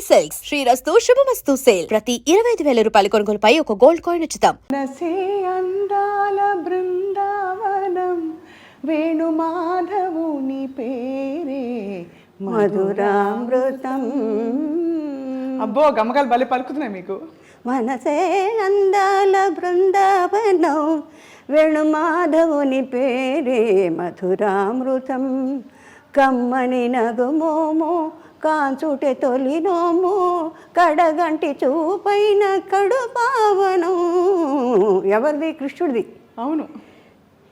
Silks శ్రీరస్తు శుభమస్తు sale ప్రతి 25,000 రూపాయల కొనుగోలుపై ఒక గోల్డ్ కాయిన్ ఉచితం. నసే అందాల బృందావనం వేణుమాధవుని పేరే మధురామృతం. అబ్బో గమ్మకాలు భలే పలుకుతున్నాయి మీకు. మనసే అందాల బృందావనం వేణుమాధవుని పేరే మధురామృతం. కమ్మని నగుమోమో కాంచుటే తొలినోమో కడగంటి చూపైన కడు పావనం. ఎవరిది? కృష్ణుడిది. అవును.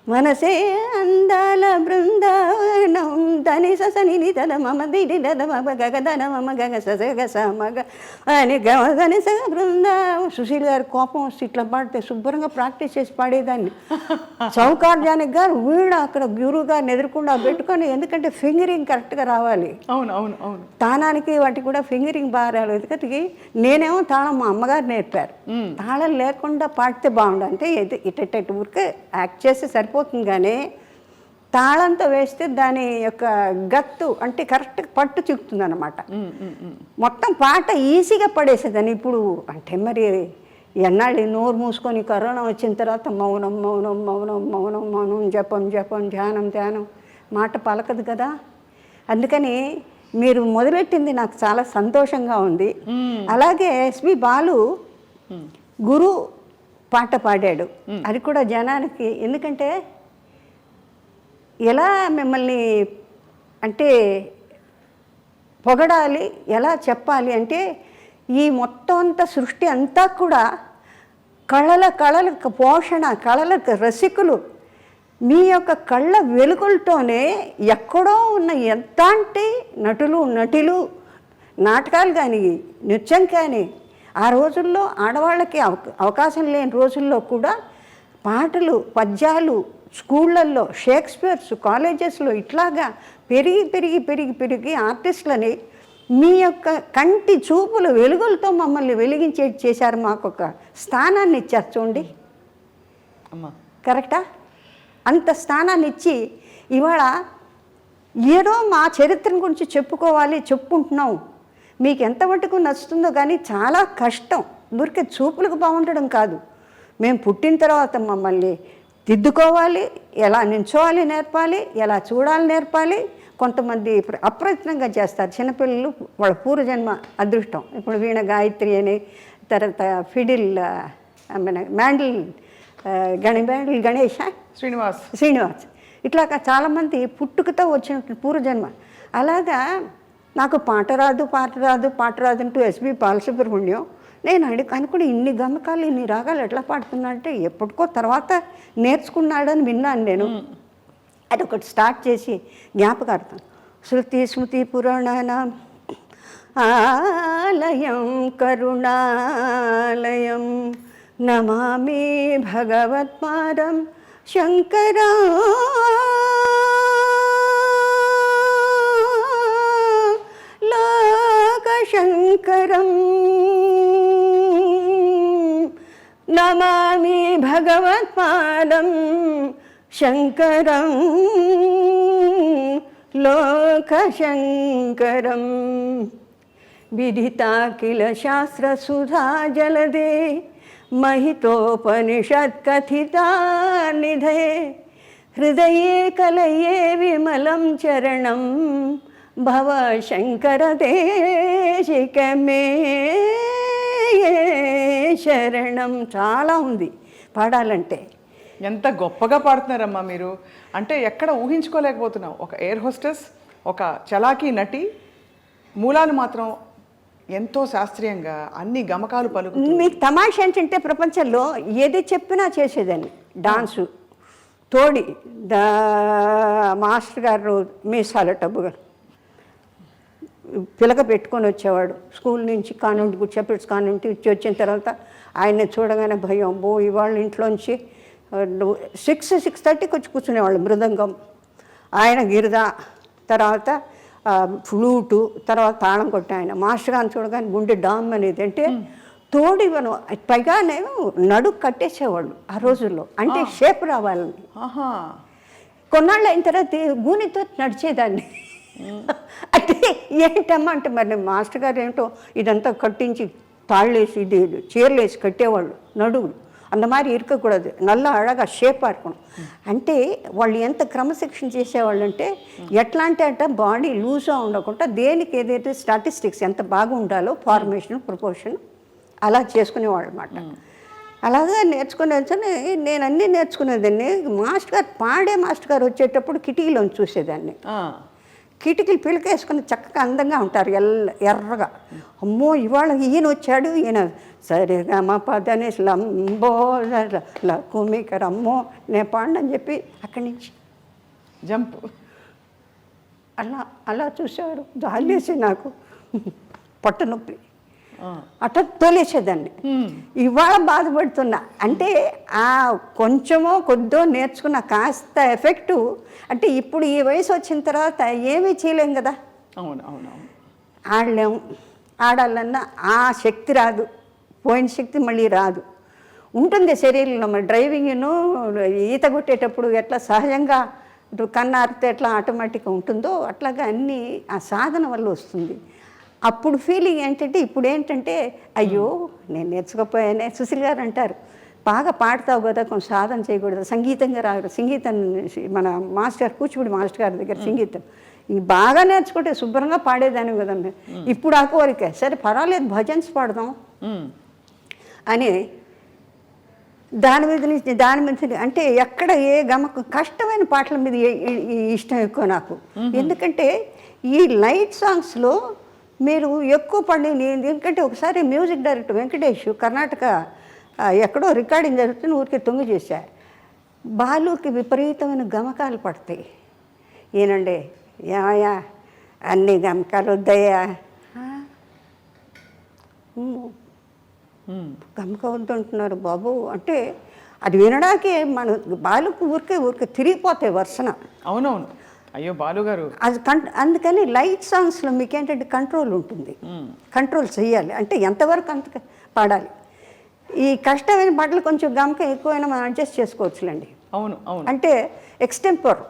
మనసే అందాల బృందావనం ధని ససని నిధన మమ దిడి దద మమ గగ ధన మమ గగ సస గస మగ అని గని సగ బృందావనం. సుశీల్ గారు కోపం వస్తే ఇట్లా పాడితే శుభ్రంగా ప్రాక్టీస్ చేసి పాడేదాన్ని. చౌకార్జానికి గారు వీడు అక్కడ గురువు గారిని ఎదుర్కొండా పెట్టుకొని, ఎందుకంటే ఫింగరింగ్ కరెక్ట్గా రావాలి. అవును అవును అవును. తానానికి వాటికి కూడా ఫింగరింగ్ బాగా రాలేదు. ఎందుకంటే నేనేమో తాళం మా అమ్మగారు నేర్పారు. తాళం లేకుండా పాడితే బాగుండు, అంటే ఇటు ఊరికే యాక్ట్ చేస్తే సరిపోతుంది. కానీ తాళంతో వేస్తే దాని యొక్క గత్తు అంటే కరెక్ట్ పట్టు చిక్కుతుంది అన్నమాట. మొత్తం పాట ఈజీగా పడేసేదాన్ని. ఇప్పుడు అంటే మరి ఎన్నాళ్ళు నోరు మూసుకొని కరోనా వచ్చిన తర్వాత మౌనం మౌనం మౌనం మౌనం మౌనం జపం జపం ధ్యానం ధ్యానం మాట పలకదు కదా. అందుకని మీరు మొదలెట్టింది నాకు చాలా సంతోషంగా ఉంది. అలాగే ఎస్పి బాలు గురు పాట పాడాడు. అది కూడా జనానికి, ఎందుకంటే ఎలా మిమ్మల్ని అంటే పొగడాలి, ఎలా చెప్పాలి అంటే ఈ మొత్తం అంతా సృష్టి అంతా కూడా కళలకు పోషణ, కళలకు రసికులు. మీ యొక్క కళ్ళ వెలుగులతోనే ఎక్కడో ఉన్న ఎంతంటి నటులు నాటకాలు కానీ నృత్యం కానీ, ఆ రోజుల్లో ఆడవాళ్ళకి అవకాశం లేని రోజుల్లో కూడా పాటలు పద్యాలు స్కూళ్ళల్లో, షేక్స్పియర్స్ కాలేజెస్లో ఇట్లాగా పెరిగి పెరిగి పెరిగి పెరిగి ఆర్టిస్టులని మీ యొక్క కంటి చూపుల వెలుగులతో మమ్మల్ని చేశారు. మాకు ఒక స్థానాన్ని ఇచ్చారు చూడండి. కరెక్టా? అంత స్థానాన్ని ఇచ్చి ఇవాళ ఏదో మా చరిత్ర గురించి చెప్పుకుంటున్నాం. మీకు ఎంత మటుకు నచ్చుతుందో కానీ చాలా కష్టం. ఊరికే చూపులకు బాగుండడం కాదు, మేము పుట్టిన తర్వాత మమ్మల్ని దిద్దుకోవాలి, ఎలా నించోవాలి నేర్పాలి, ఎలా చూడాలి నేర్పాలి. కొంతమంది అప్రయత్నంగా చేస్తారు చిన్నపిల్లలు, వాళ్ళ పూర్వజన్మ అదృష్టం. ఇప్పుడు వీణ గాయత్రి అని, తర్వాత ఫిడిల్ మ్యాండిల్ గణేష్ శ్రీనివాస్ ఇట్లా చాలామంది పుట్టుకతో వచ్చిన పూర్వజన్మ. అలాగా నాకు పాట రాదు అంటూ ఎస్పి బాలసుబ్రహ్మణ్యం నేను అనుకుని ఇన్ని గమకాలు ఇన్ని రాగాలు ఎట్లా పాడుతున్నా అంటే ఎప్పటికో తర్వాత నేర్చుకున్నాడని విన్నాను నేను. అదొకటి స్టార్ట్ చేసి జ్ఞాపకార్థం. శృతి స్మృతి పురాణానాం ఆలయం కరుణాలయం నమామి భగవత్పాదం శంకరా లోకశంకరం నమామి భగవత్పాదం శంకరం లోకశంకరం. విదితా కిల శాస్త్రసుధా జలదే महितोपनिषत्कथिता निधे हृदये कलये विमलं चरणं भव शंकर देशिकमे శరణం. చాలా ఉంది పాడాలంటే. ఎంత గొప్పగా పాడుతున్నారమ్మా మీరు. అంటే ఎక్కడ ఊహించుకోలేకపోతున్నాం. ఒక ఎయిర్ హోస్టెస్, ఒక చలాకీ నటి, మూలాలు మాత్రం ఎంతో శాస్త్రీయంగా అన్ని గమకాలు పలుకు. మీకు తమాషా ఏంటంటే ప్రపంచంలో ఏది చెప్పినా చేసేదాన్ని. డాన్సు తోడి మాస్టర్ గారు మీసాల టబ్బుగా పిలక పెట్టుకొని వచ్చేవాడు స్కూల్ నుంచి, కాన్వెంట్ గుచ్చాపెట్స్ కాన్వెంట్ వచ్చిన తర్వాత ఆయన్ని చూడగానే భయం. ఇవాళ ఇంట్లోంచి 6:30కి వచ్చి కూర్చునేవాళ్ళు. మృదంగం ఆయన, గిరిద, తర్వాత ఫ్లూటు, తర్వాత తాళం కొట్టి ఆయన. మాస్టర్ గారిని చూడగానే గుండె డామ్ అనేది. అంటే తోడివను పైగానే నడుకు కట్టేసేవాళ్ళు ఆ రోజుల్లో, అంటే షేప్ రావాలని. కొన్నాళ్ళు అయిన తర్వాత గూనితో నడిచేదాన్ని. అంటే ఏంటమ్మా అంటే మరి మాస్టర్ గారు ఏంటో ఇదంతా కట్టించి తాళ్ళేసి ఇది చీరలు వేసి కట్టేవాళ్ళు నడువులు அந்த மாதிரி இருக்கக்கூடாது நல்லா అழగా షేప్ ఆడుకోవడం అంటే వాళ్ళు ఎంత క్రమశిక్షణ చేసేవాళ్ళు అంటే ఎట్లా అంటే బాడీ లూజ్గా ఉండకుండా దేనికి ఏదైతే స్టాటిస్టిక్స్ ఎంత బాగా ఉండాలో ఫార్మేషన్ ప్రపోర్షన్ అలా చేసుకునేవాళ్ళు అన్నమాట. అలాగా నేర్చుకునేసరి నేను అన్నీ నేర్చుకునేదాన్ని. మాస్టర్ గారు మాస్టర్ గారు వచ్చేటప్పుడు కిటికీలోని చూసేదాన్ని. కిటికీలు పిలకేసుకుని చక్కగా అందంగా ఉంటారు ఎర్రగా. అమ్మో ఇవాళ ఈయన వచ్చాడు, ఈయన సరిగా మా పదనే లంబో కుమికర్ అమ్మో నేను పాడని చెప్పి అక్కడి నుంచి జంప్ అలా అలా చూసేవారు. జాలేసి నాకు పొట్ట నొప్పి అట్లా తోలేసేదాన్ని. ఇవాళ బాధపడుతున్నా అంటే ఆ కొంచెమో కొద్దో నేర్చుకున్న కాస్త ఎఫెక్టు అంటే ఇప్పుడు ఈ వయసు వచ్చిన తర్వాత ఏమీ చేయలేం కదా. అవును అవును అవును ఆడలేము. ఆడాలన్నా ఆ శక్తి రాదు, పోయిన శక్తి మళ్ళీ రాదు. ఉంటుంది శరీరంలో మరి డ్రైవింగ్ను ఈత కొట్టేటప్పుడు ఎట్లా సహజంగా కన్నారితే ఎట్లా ఆటోమేటిక్గా ఉంటుందో అట్లాగా అన్నీ ఆ సాధన వల్ల వస్తుంది. అప్పుడు ఫీలింగ్ ఏంటంటే ఇప్పుడు ఏంటంటే అయ్యో నేను నేర్చుకోపోయానే. సుశీల్ గారు అంటారు బాగా పాడతావు కదా కొంచెం సాధన చేయకూడదు, సంగీతంగా రాదు. సంగీతం మన మాస్టర్ కూచిపూడి మాస్టర్ గారి దగ్గర సంగీతం ఇది బాగా నేర్చుకుంటే శుభ్రంగా పాడేదాన్ని కదండి. ఇప్పుడు ఆ కోరిక సరే పర్వాలేదు భజన్స్ పాడదాం అని దాని మీద అంటే ఎక్కడ ఏ గమకం కష్టమైన పాటల మీద ఇష్టం ఎక్కువ నాకు. ఎందుకంటే ఈ లైట్ సాంగ్స్లో మీరు ఎక్కువ ఎందుకంటే ఒకసారి మ్యూజిక్ డైరెక్టర్ వెంకటేష్ కర్ణాటక ఎక్కడో రికార్డింగ్ జరుగుతుంది ఊరికే తొంగి చేశా. బాలుకి విపరీతమైన గమకాలు పడతాయి. ఏనండి ఏమయ్యా అన్ని గమకాలు వద్దయ్యా, గమక వద్దంటున్నారు బాబు అంటే అది వినడాకే మన బాలుకు ఊరికే తిరిగిపోతాయి వర్షన. అవునవును అయ్యో బాలుగారు అది అందుకని లైట్ సాంగ్స్లో మీకు ఏంటంటే కంట్రోల్ ఉంటుంది. కంట్రోల్ చేయాలి అంటే ఎంతవరకు అంత పాడాలి. ఈ కష్టమైన పాటలు కొంచెం గమక ఎక్కువైనా మనం అడ్జస్ట్ చేసుకోవచ్చులేండి. అవును అవును అంటే ఎక్స్టెంపర్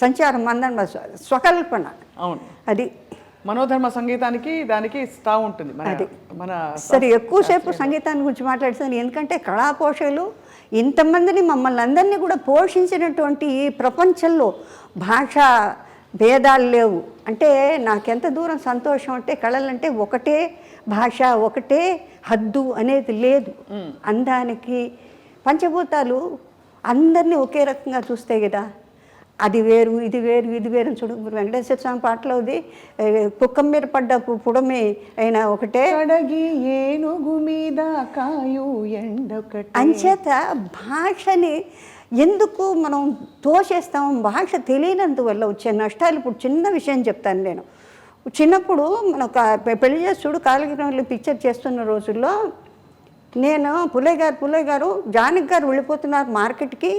సంచారం మందన స్వకల్పన. అవును అది మనోధర్మ సంగీతానికి దానికి ఇస్తా ఉంటుంది మన సరే ఎక్కువసేపు సంగీతాన్ని గురించి మాట్లాడుతాను. ఎందుకంటే కళాపోషకులు ఇంతమందిని మమ్మల్ని అందరినీ కూడా పోషించినటువంటి ఈ ప్రపంచంలో భాషా భేదాలు లేవు. అంటే నాకెంత దూరం సంతోషం అంటే కళలంటే ఒకటే భాష ఒకటే హద్దు అనేది లేదు. అందానికి పంచభూతాలు అందరినీ ఒకే రకంగా చూస్తాయి కదా. అది వేరు ఇది వేరు ఇది వేరు చూడు. వెంకటేశ్వర స్వామి పాటలో ఉంది కుక్కం మీద పడ్డ పుడమే అయినా ఒకటే అడగి ఏనుగు మీద కాయు ఎండొకటే. అంచేత భాషని ఎందుకు మనం తోసేస్తాం? భాష తెలియనందువల్ల వచ్చే నష్టాలు. ఇప్పుడు చిన్న విషయం చెప్తాను నేను. చిన్నప్పుడు మన పెళ్లి చేసి చూడు కాలగిరిలో పిక్చర్ చేస్తున్న రోజుల్లో నేను పుల్లయ్య గారు జానకి గారు వెళ్ళిపోతున్నారు మార్కెట్కి,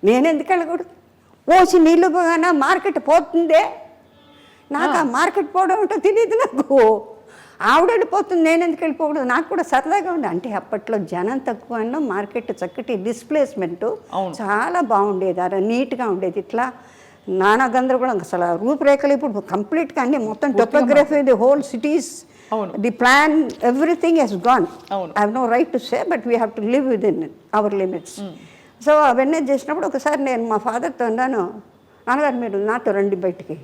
నేను ఎందుకు వెళ్ళకూడదు? పోసి నీళ్ళు పోగానే మార్కెట్ పోతుందే, నాకు ఆ మార్కెట్ పోవడం ఏంటో తెలియదు. నాకు ఆవిడ వెళ్ళిపోతుంది, నేను ఎందుకు వెళ్ళిపోకూడదు? నాకు కూడా సరదాగా ఉండే. అంటే అప్పట్లో జనం తక్కువ అన్న మార్కెట్ చక్కటి డిస్ప్లేస్మెంటు చాలా బాగుండేది, అలా నీట్గా ఉండేది. ఇట్లా నానా గందరగోళం అసలు రూపురేఖలు ఇప్పుడు కంప్లీట్గా అన్ని మొత్తం topography the whole cities the plan everything he's gone. I have no right to say but we have to live with in our limits. So అవన్నీ చేసినప్పుడు ఒకసారి నేను మా ఫాదర్తో అన్నాను, నాన్నగారు మీరు నాతో రండి బయటికి.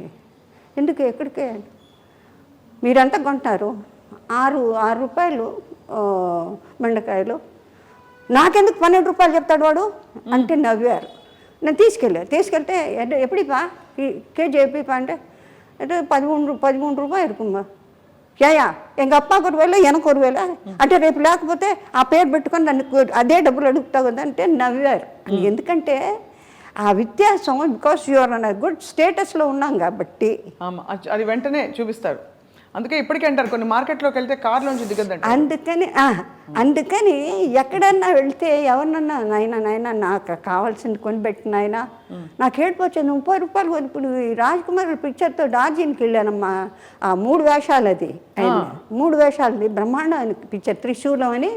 ఎందుకు ఎక్కడికే? మీరంతా కొంటున్నారు 6 రూపాయలు బెండకాయలు, నాకెందుకు 12 రూపాయలు చెప్తాడు వాడు అంటే నవ్వారు. నేను తీసుకెళ్తే ఎప్పుడు కేజీ ఎప్పుడు అంటే 13 రూపాయలు இருக்குமா ఏయా எங்கள் అప్పా ఒక వేళ ఎనక ఒక వేళ అంటే రేపు లేకపోతే ఆ పేరు పెట్టుకొని నన్ను అదే డబ్బులు అడుగుతావు కదా అంటే నవ్వారు. ఎందుకంటే ఆ వ్యత్యాసం బికాస్ యూఆర్ అన్ గుడ్ స్టేటస్లో ఉన్నాం కాబట్టి అది వెంటనే చూపిస్తారు. అందుకే ఇప్పటికీ అంటారు కొన్ని మార్కెట్లోకి వెళ్తే కార్లోంచి దిగద్దంట. అందుకని ఎక్కడన్నా వెళ్తే ఎవరినన్నా నాయన నాకు కావాల్సింది కొనిపెట్టిన ఆయన నాకు ఏడిపోచ్చింది 30 రూపాయలు కొని. ఇప్పుడు రాజ్ కుమార్ పిక్చర్తో డార్జిలింగ్కి వెళ్ళానమ్మా. ఆ 3 వేషాలు అది 3 వేషాలది బ్రహ్మాండం పిక్చర్. త్రిశూలం అని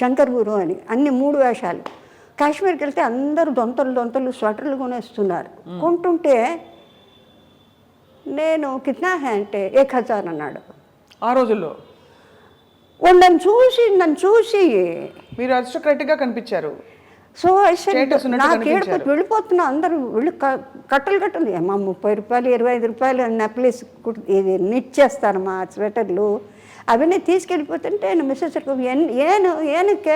శంకర్ గురు అని అన్ని 3 వేషాలు. కాశ్మీర్కి వెళ్తే అందరూ దొంతలు స్వెటర్లు కొనేస్తున్నారు. కొంటుంటే నేను కిतना है అంటే 1000 అన్నాడు. ఆ రోజుల్లో నన్ను చూసి మీరు అరిస్టోక్రాటిక్గా కనిపించారు. సో Status ఉన్నట్టు నాకు కనిపించారు. ఏడుపు వెళ్ళిపోతున్నా, అందరూ వెళ్ళి కట్టలు అమ్మా 30 రూపాయలు 25 రూపాయలు నెక్లెస్ ఇది నిట్ చేస్తారు మా స్వెటర్లు, అవన్నీ తీసుకెళ్ళిపోతుంటే ಮಿಸಸ್ ಏನಕ್ಕೆ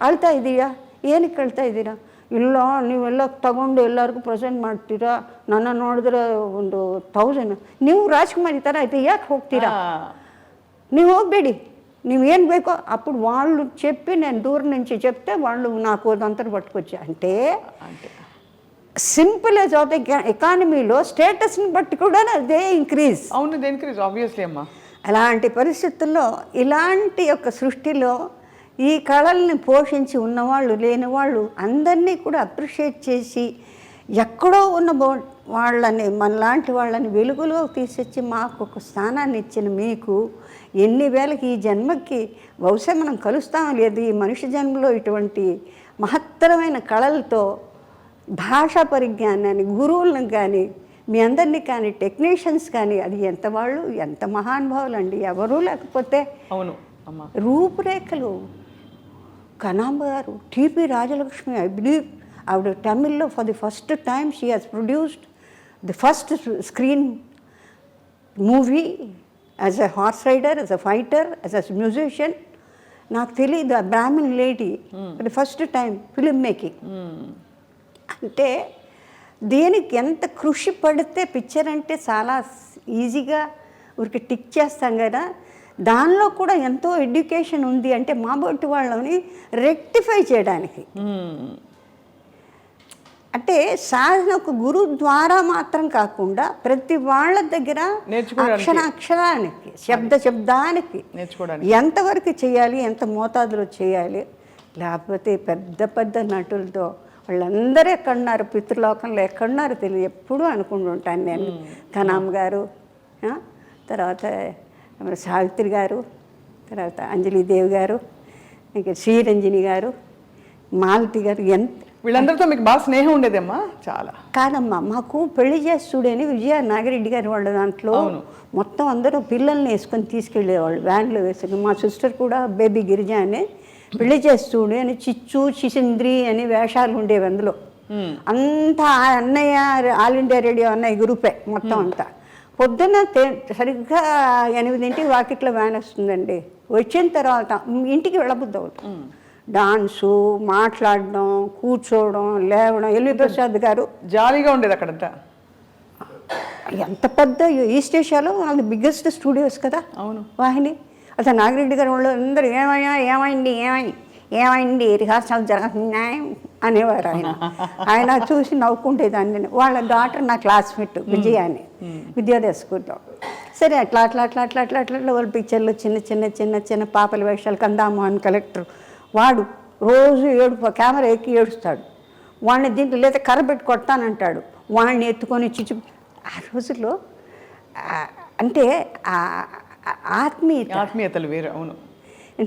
ಅಳ್ತಾ ಇದೀಯಾ, ಏನಕ್ಕೆ ಅಳ್ತಾ ಇದ್ದೀರಾ, ಇಲ್ಲ ನೀವೆಲ್ಲ ತಗೊಂಡು ಎಲ್ಲರಿಗೂ ಪ್ರೆಸೆಂಟ್ ಮಾಡ್ತೀರಾ, ನನ್ನ ನೋಡಿದ್ರೆ ಒಂದು 1000, ನೀವು ರಾಜ್ಕುಮಾರಿ ಥರ అయితే ಯಾಕೆ ಹೋಗ್ತೀರಾ, ನೀವು ಹೋಗಬೇಡಿ, నీవేం ಬೇಕో. అప్పుడు వాళ్ళు చెప్పి నేను దూరం నుంచి చెప్తే వాళ్ళు నాకు అదంతా పట్టుకొచ్చా. అంటే సింపుల్ యాజ్ ఆఫ్ ద ఎకానమీలో స్టేటస్ని బట్టి కూడా అదే ఇంక్రీజ్. అవును, దే ఇంక్రీజ్ ఆబ్వియస్లీ అమ్మా. అలాంటి పరిస్థితుల్లో ఇలాంటి యొక్క సృష్టిలో ఈ కళల్ని పోషించి ఉన్నవాళ్ళు లేనివాళ్ళు అందరినీ కూడా అప్రిషియేట్ చేసి ఎక్కడో ఉన్న వాళ్ళని మనలాంటి వాళ్ళని వెలుగులో తీసొచ్చి మాకు ఒక స్థానాన్ని ఇచ్చిన మీకు ఎన్ని వేలకి ఈ జన్మకి బహుశా మనం కలుస్తాం లేదు, ఈ మనిషి జన్మలో ఇటువంటి మహత్తరమైన కళలతో భాషా పరిజ్ఞానాన్ని గురువులను కానీ మీ అందరినీ కానీ టెక్నీషియన్స్ కానీ అది ఎంత వాళ్ళు ఎంత మహానుభావులు అండి, ఎవరూ లేకపోతే. అవును అమ్మా. రూపురేఖలు కనాంబ గారు, టిపి రాజలక్ష్మి, ఐ బిలీవ్ ఆవిడ తమిళ్లో for the first time she has produced the first screen movie as a horse rider, as a fighter, as a musician. నాకు తెలియదు ఆ Brahmin lady for the first time film making. అంటే దేనికి ఎంత కృషి పడితే పిక్చర్ అంటే చాలా ఈజీగా ఊరికి టిక్ చేస్తాం కదా, దానిలో కూడా ఎంతో ఎడ్యుకేషన్ ఉంది. అంటే మా బొట్టు వాళ్ళని రెక్టిఫై చేయడానికి అంటే సాధన ఒక గురువు ద్వారా మాత్రం కాకుండా ప్రతి వాళ్ళ దగ్గర అక్షరానికి శబ్దానికి ఎంతవరకు చేయాలి, ఎంత మోతాదులో చేయాలి. లేకపోతే పెద్ద పెద్ద నటులతో వాళ్ళందరూ ఎక్కడున్నారు, పితృలోకంలో ఎక్కడున్నారు తెలియదు, ఎప్పుడూ అనుకుంటుంటాను నేను. కనామ్ గారు, తర్వాత సావిత్రి గారు, తర్వాత అంజలిదేవి గారు, ఇంకా శ్రీరంజని గారు, మాలతి గారు, ఎంత వీళ్ళందరితో మీకు బాగా స్నేహం ఉండేదమ్మా? చాలా కాదమ్మా, మాకు పెళ్లి చేస్తుడని విజయ నాగిరెడ్డి గారు వాళ్ళ దాంట్లో మొత్తం అందరూ పిల్లల్ని వేసుకొని తీసుకెళ్ళేవాళ్ళు, వ్యాన్లో వేసుకుని. మా సిస్టర్ కూడా బేబీ గిరిజ అని పెళ్లి చేస్తుడు అని చిచ్చు చిసింద్రి అని వేషాలు ఉండేవి అందులో. అంతా అన్నయ్య ఆల్ ఇండియా రేడియో అన్నయ్య గ్రూపే మొత్తం అంతా. పొద్దున్న సరిగ్గా 8 వాకిట్లో వ్యాన్ వస్తుందండి. వచ్చిన తర్వాత ఇంటికి వెళ్ళబుద్ది అవుతుంది. డాన్సు, మాట్లాడడం, కూర్చోవడం, లేవడం. ఎల్వి ప్రసాద్ గారు జాలీగా ఉండేది అక్కడంతా. ఎంత పెద్ద ఈస్ట్ ఏషియాలో వాళ్ళ బిగ్గెస్ట్ స్టూడియోస్ కదా. అవును, వాహిని. అసలు నాగిరెడ్డి గారు వాళ్ళు అందరూ ఏమైంది రిహార్సల్ జరుగుతున్నాయి అనేవారు. ఆయన చూసి నవ్వుకుంటేదాన్ని. వాళ్ళ డాటర్ నా క్లాస్మేట్ విజయ అని, విద్యోదయ స్కూల్లో. సరే అట్లా వాళ్ళ పిక్చర్లు చిన్న చిన్న చిన్న చిన్న పాపల వేషాలు. కందామోహన్ కలెక్టర్ వాడు రోజు కెమెరా ఎక్కి ఏడుస్తాడు. వాడిని దీంట్లో లేదా కర్ర పెట్టి కొడతానంటాడు. వాడిని ఎత్తుకొని ఆ రోజుల్లో అంటే ఆత్మీయతలు వేరు. అవును.